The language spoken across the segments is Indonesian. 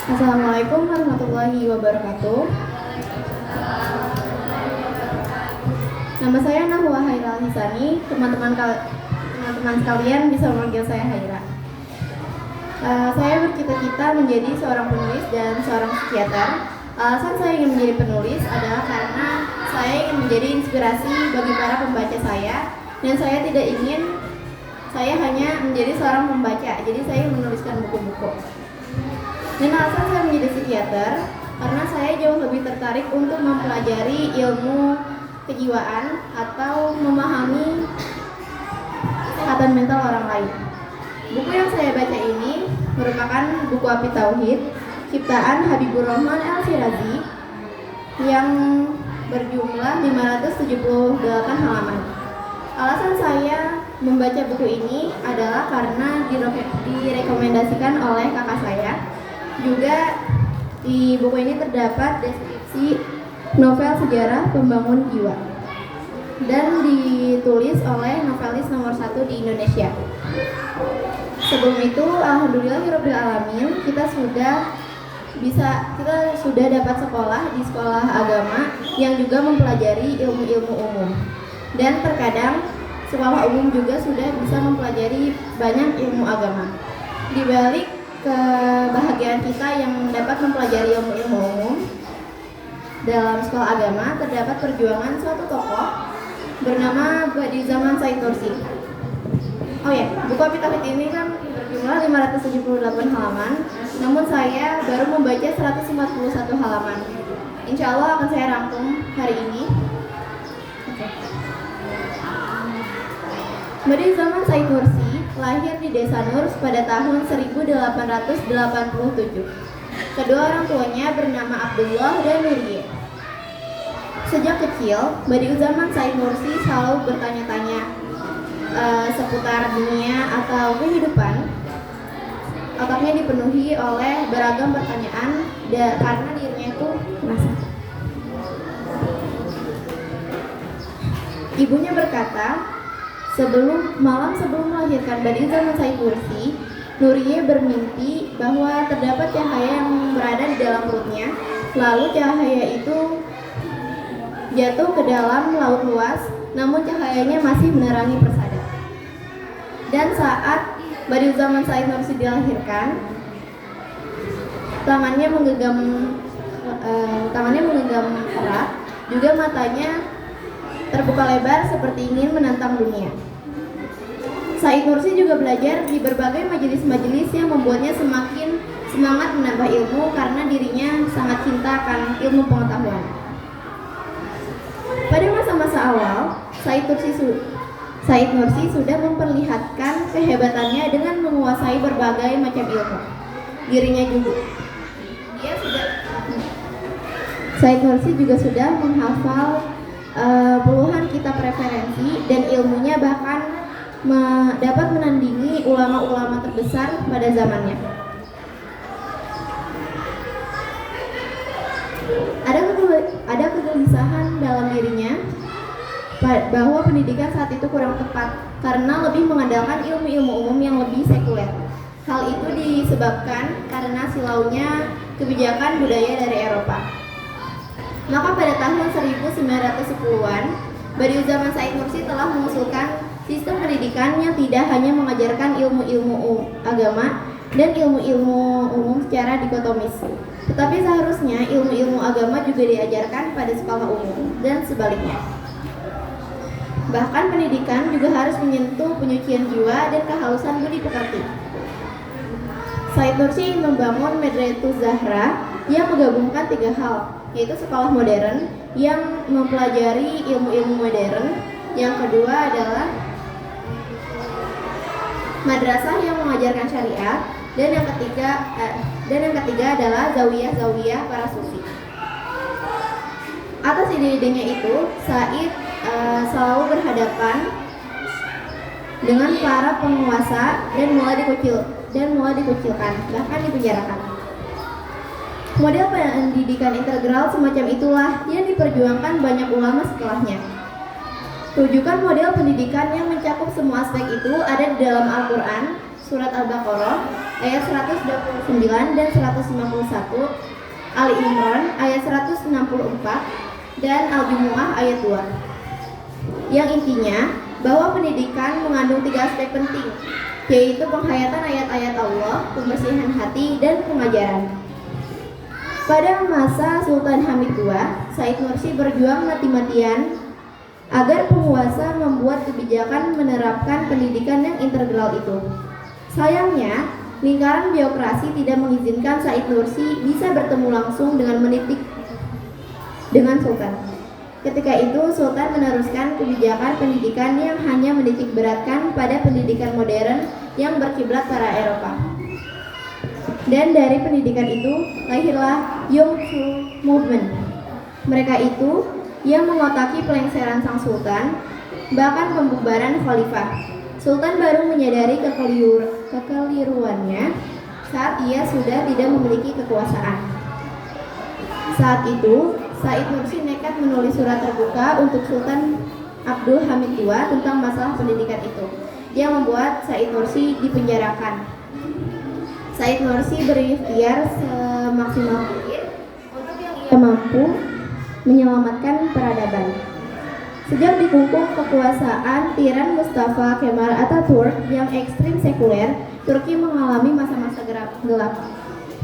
Assalamualaikum warahmatullahi wabarakatuh. Nama saya Nahwa Hairal Hisani. Teman-teman sekalian bisa memanggil saya Haira. Saya bercita-cita menjadi seorang penulis dan seorang psikiater. Alasan saya ingin menjadi penulis adalah karena saya ingin menjadi inspirasi bagi para pembaca saya, dan saya tidak ingin saya hanya menjadi seorang pembaca, jadi saya ingin menuliskan buku-buku. Dan alasan saya menjadi psikiater karena saya jauh lebih tertarik untuk mempelajari ilmu kejiwaan atau memahami kesehatan mental orang lain. Buku yang saya baca ini merupakan buku Api Tauhid, ciptaan Habibur Rahman Al-Shirazi yang berjumlah 578 halaman. Alasan saya membaca buku ini adalah karena direkomendasikan oleh kakak saya. Juga di buku ini terdapat deskripsi novel sejarah pembangun jiwa dan ditulis oleh novelis nomor 1 di Indonesia. Sebelum itu, alhamdulillahirobbilalamin, kita sudah dapat sekolah di sekolah agama yang juga mempelajari ilmu-ilmu umum. Dan terkadang sekolah umum juga sudah bisa mempelajari banyak ilmu agama. Di balik kebahagiaan kita yang dapat mempelajari ilmu-ilmu umum dalam sekolah agama, terdapat perjuangan suatu tokoh bernama Badiuzzamан Said Nursi. Oh ya, buku Api Tauhid ini kan berjumlah 578 halaman, namun saya baru membaca 141 halaman. Insya Allah akan saya rangkum hari ini. Badiuzzamан Said Nursi lahir di Desa Nurs pada tahun 1887. Kedua orang tuanya bernama Abdullah dan Nuriyah. Sejak kecil, Badiuzzamán Said Nursi selalu bertanya-tanya seputar dunia atau kehidupan. Otaknya dipenuhi oleh beragam pertanyaan karena dirinya itu penasaran. Ibunya berkata, malam sebelum melahirkan Badiuzzamán Said Nursi, Nuriyah bermimpi bahwa terdapat cahaya yang berada di dalam perutnya. Lalu cahaya itu jatuh ke dalam laut luas, namun cahayanya masih menerangi persada. Dan saat Badiuzzamán Said Nursi dilahirkan, tangannya menggenggam erat, juga matanya terbuka lebar seperti ingin menantang dunia. Said Nursi juga belajar di berbagai majelis-majelis yang membuatnya semakin semangat menambah ilmu karena dirinya sangat cinta akan ilmu pengetahuan. Pada masa-masa awal, Said Nursi sudah memperlihatkan kehebatannya dengan menguasai berbagai macam ilmu. Said Nursi juga sudah menghafal puluhan kitab referensi, dan ilmunya bahkan dapat menandingi ulama-ulama terbesar pada zamannya. Ada kegelisahan dalam dirinya bahwa pendidikan saat itu kurang tepat karena lebih mengandalkan ilmu-ilmu umum yang lebih sekuler. Hal itu disebabkan karena silaunya kebijakan budaya dari Eropa. Maka pada tahun 1910-an, Badiuzzamán Said Nursi telah mengusulkan sistem pendidikan yang tidak hanya mengajarkan ilmu-ilmu agama dan ilmu-ilmu umum secara dikotomis, tetapi seharusnya ilmu-ilmu agama juga diajarkan pada sekolah umum dan sebaliknya. Bahkan pendidikan juga harus menyentuh penyucian jiwa dan kehalusan budi pekerti. Said Nursi membangun Medretuz Zahra yang menggabungkan 3 hal, yaitu sekolah modern yang mempelajari ilmu-ilmu modern, yang kedua adalah madrasah yang mengajarkan syariat, dan yang ketiga adalah zawiyah para sufi. Atas ide-idenya itu, Said selalu berhadapan dengan para penguasa dan mulai dikucilkan, bahkan dipenjarakan. Model pendidikan integral semacam itulah yang diperjuangkan banyak ulama setelahnya. Rujukan model pendidikan yang mencakup semua aspek itu ada di dalam Al-Quran, surat Al-Baqarah ayat 129 dan 151, Ali Imran ayat 164, dan Al-Jumu'ah ayat 2. Yang intinya bahwa pendidikan mengandung 3 aspek penting, yaitu penghayatan ayat-ayat Allah, pembersihan hati, dan pengajaran. Pada masa Sultan Hamid II, Said Nursi berjuang mati-matian agar penguasa membuat kebijakan menerapkan pendidikan yang integral itu. Sayangnya, lingkaran birokrasi tidak mengizinkan Said Nursi bisa bertemu langsung dengan menitik dengan Sultan. Ketika itu, Sultan meneruskan kebijakan pendidikan yang hanya menitik beratkan pada pendidikan modern yang berkiblat para Eropa. Dan dari pendidikan itu lahirlah Young Turk Movement. Mereka itu yang mengotaki pelengseran sang sultan, bahkan pembubaran khalifah. Sultan baru menyadari kekeliruannya saat ia sudah tidak memiliki kekuasaan. Saat itu, Said Nursi nekat menulis surat terbuka untuk Sultan Abdul Hamid II tentang masalah pendidikan itu, yang membuat Said Nursi dipenjarakan. Said Nursi berikhtiar semaksimal mungkin untuk yang ia mampu menyelamatkan peradaban. Sejak dikungkung kekuasaan tiran Mustafa Kemal Atatürk yang ekstrim sekuler, Turki mengalami masa-masa gelap,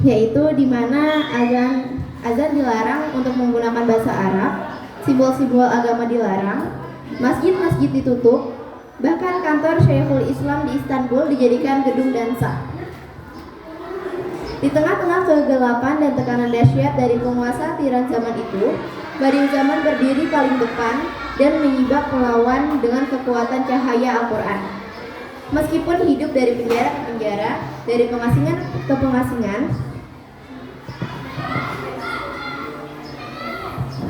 yaitu di mana azan dilarang untuk menggunakan bahasa Arab, simbol-simbol agama dilarang, masjid-masjid ditutup, bahkan kantor Syekhul Islam di Istanbul dijadikan gedung dansa. Di tengah-tengah kegelapan dan tekanan dahsyat dari penguasa tiran zaman itu, Badiuzzzaman berdiri paling depan dan menyibak melawan dengan kekuatan cahaya Al-Quran. Meskipun hidup dari penjara ke penjara, dari pengasingan ke pengasingan,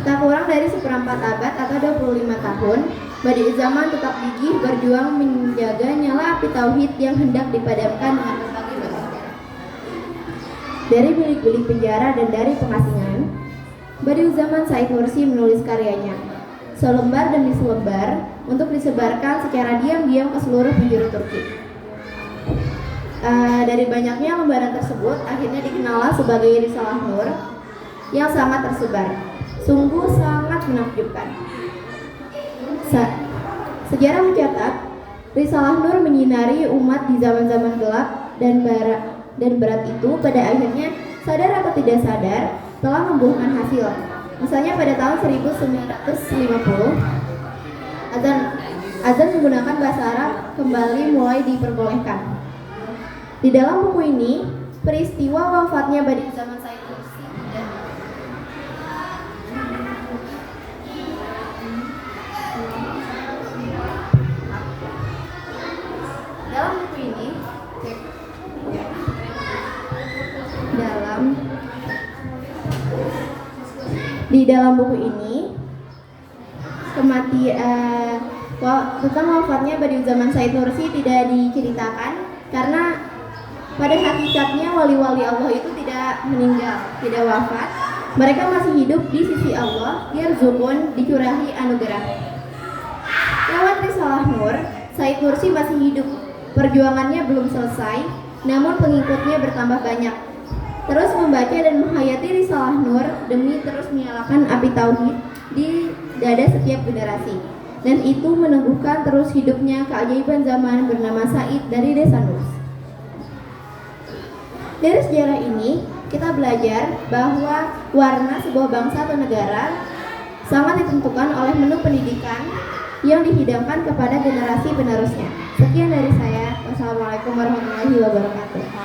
tak kurang dari seperempat abad atau 25 tahun, Badiuzzzaman tetap gigih berjuang menjaga nyala api tauhid yang hendak dipadamkan dengan berbagai macam cara. Dari bilik-bilik penjara dan dari pengasingan, Badiuzzzaman Said Nursi menulis karyanya, selembar demi selembar, untuk disebarkan secara diam-diam ke seluruh penjuru Turki. Dari banyaknya lembaran tersebut, akhirnya dikenallah sebagai Risalah Nur yang sangat tersebar. Sungguh sangat menakjubkan. Sejarah mencatat, Risalah Nur menyinari umat di zaman-zaman gelap dan berat itu pada akhirnya, sadar atau tidak sadar, telah membuahkan hasil. Misalnya pada tahun 1950, azan menggunakan bahasa Arab kembali mulai diperbolehkan. Di dalam buku ini, peristiwa wafatnya Badiuzzzaman Said Nursi di dalam buku ini tentang wafatnya Badiuzzzaman Said Nursi tidak diceritakan karena pada hakikatnya wali-wali Allah itu tidak meninggal, tidak wafat. Mereka masih hidup di sisi Allah, yarzuqun, dicurahi anugerah. Lewat Risalah Nur, Said Nursi masih hidup. Perjuangannya belum selesai, namun pengikutnya bertambah banyak. Terus membaca dan menghayati Risalah Nur demi terus menyalakan api tauhid di dada setiap generasi. Dan itu meneguhkan terus hidupnya keajaiban zaman bernama Said dari desa Nurs. Dari sejarah ini, kita belajar bahwa warna sebuah bangsa atau negara sangat ditentukan oleh menu pendidikan yang dihidangkan kepada generasi penerusnya. Sekian dari saya. Wassalamualaikum warahmatullahi wabarakatuh.